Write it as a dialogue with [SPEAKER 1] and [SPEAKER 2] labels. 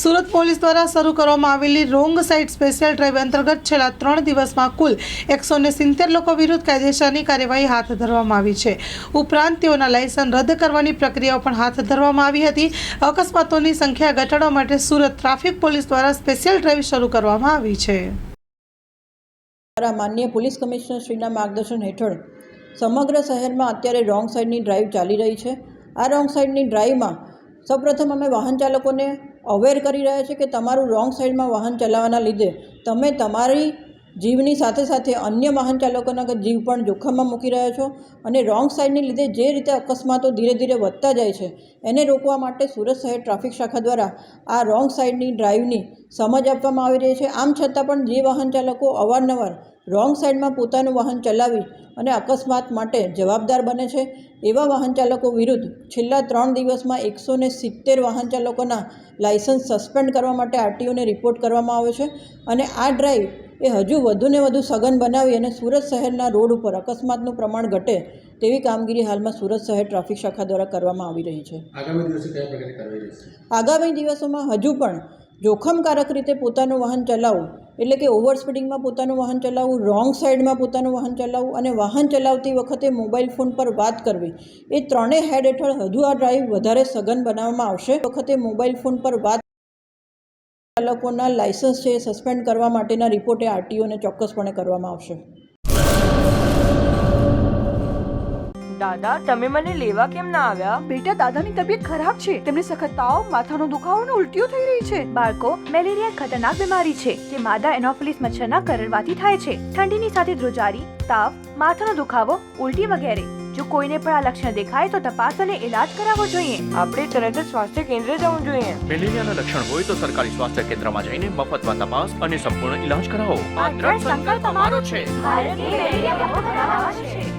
[SPEAKER 1] Surat police દ્વારા શરૂ કરવામાં આવેલી રોંગ સાઇડ સ્પેશિયલ ડ્રાઈવ અંતર્ગત છેલ્લા 3 દિવસમાં કુલ 170 લોકો વિરુદ્ધ કાયદેસરની કાર્યવાહી હાથ ધરવામાં આવી છે। ઉપરાંત તેઓના લાયસન્સ રદ કરવાની પ્રક્રિયાઓ પણ હાથ ધરવામાં આવી હતી। અકસ્માતોની સંખ્યા ઘટાડવા માટે સુરત ટ્રાફિક પોલીસ દ્વારા સ્પેશિયલ ડ્રાઈવ શરૂ કરવામાં આવી છે।
[SPEAKER 2] માનનીય પોલીસ કમિશનર શ્રીના માર્ગદર્શન હેઠળ સમગ્ર શહેરમાં અત્યારે રોંગ સાઇડની ડ્રાઈવ ચાલી રહી છે। આ રોંગ સાઇડની ડ્રાઈવમાં સૌપ્રથમ અમે વાહન ચાલકોને અવેર કરી રહ્યા છીએ કે તમારું રોંગ સાઇડમાં વાહન ચલાવવાના લીધે તમે તમારી જીવની સાથે સાથે અન્ય વાહન ચાલકોના જીવ પણ જોખમમાં મૂકી રહ્યા છો અને રોંગ સાઇડની લીધે જે રીતે અકસ્માતો ધીરે ધીરે વધતા જાય છે એને રોકવા માટે સુરત શહેર ટ્રાફિક શાખા દ્વારા આ રોંગ સાઇડની ડ્રાઈવની સમજ આપવામાં આવી રહી છે। આમ છતાં પણ જે વાહન ચાલકો અવારનવાર રોંગ સાઇડમાં પોતાનું વાહન ચલાવી અને અકસ્માત માટે જવાબદાર બને છે એવા વાહન ચાલકો વિરુદ્ધ છેલ્લા 3 દિવસમાં 170 વાહન ચાલકોના લાયસન્સ સસ્પેન્ડ કરવા માટે આરટીઓને રિપોર્ટ કરવામાં આવ્યો છે અને આ ડ્રાઈવ એ હજુ વધુને વધુ સઘન બનાવી અને સુરત શહેરના રોડ ઉપર અકસ્માતનું પ્રમાણ ઘટે તેવી કામગીરી હાલમાં સુરત શહેર ટ્રાફિક શાખા દ્વારા કરવામાં આવી રહી છે। આગામી દિવસોમાં હજુ પણ જોખમકારક રીતે પોતાનું વાહન ચલાવવું એટલે કે ઓવર સ્પીડિંગમાં પોતાનું વાહન ચલાવવું, રોંગ સાઇડમાં પોતાનું વાહન ચલાવવું અને વાહન ચલાવતી વખતે મોબાઈલ ફોન પર વાત કરવી એ ત્રણેય હેડ હેઠળ હજુ આ ડ્રાઈવ વધારે સઘન બનાવવામાં આવશે। વખતે મોબાઈલ ફોન પર વાત ચાલકોના લાયસન્સ છે એ સસ્પેન્ડ કરવા માટેના રિપોર્ટ એ આરટીઓને ચોક્કસપણે કરવામાં આવશે।
[SPEAKER 3] દાદા તમે મને લેવા કેમ ના આવ્યા?
[SPEAKER 4] બેટા દાદાની તબિયત ખરાબ છે, તેમને સખત તાવ, માથાનો દુખાવો અને ઉલટીઓ થઈ રહી છે।
[SPEAKER 5] બાળકો, મેલેરિયા ખતરનાક બીમારી છે જે માદા એનોફિલિસ મચ્છરના કરડવાથી થાય છે। ઠંડીની સાથે ધ્રુજારી, તાવ, માથાનો દુખાવો, ઉલટી વગેરે। જો કોઈને પણ આ લક્ષણ દેખાય તો તપાસ અને ઇલાજ કરાવવો જોઈએ।
[SPEAKER 3] આપણે તરત જ સ્વાસ્થ્ય કેન્દ્ર જવું જોઈએ।
[SPEAKER 6] મેલેરિયાના લક્ષણ હોય તો સરકારી સ્વાસ્થ્ય કેન્દ્રમાં જઈને મફતમાં તપાસ અને સંપૂર્ણ ઇલાજ કરાવો।
[SPEAKER 5] આ દ્રઢ સંકલ્પ અમારો છે। ભારતની મેલેરિયા મુક્ત બનાવવા છે।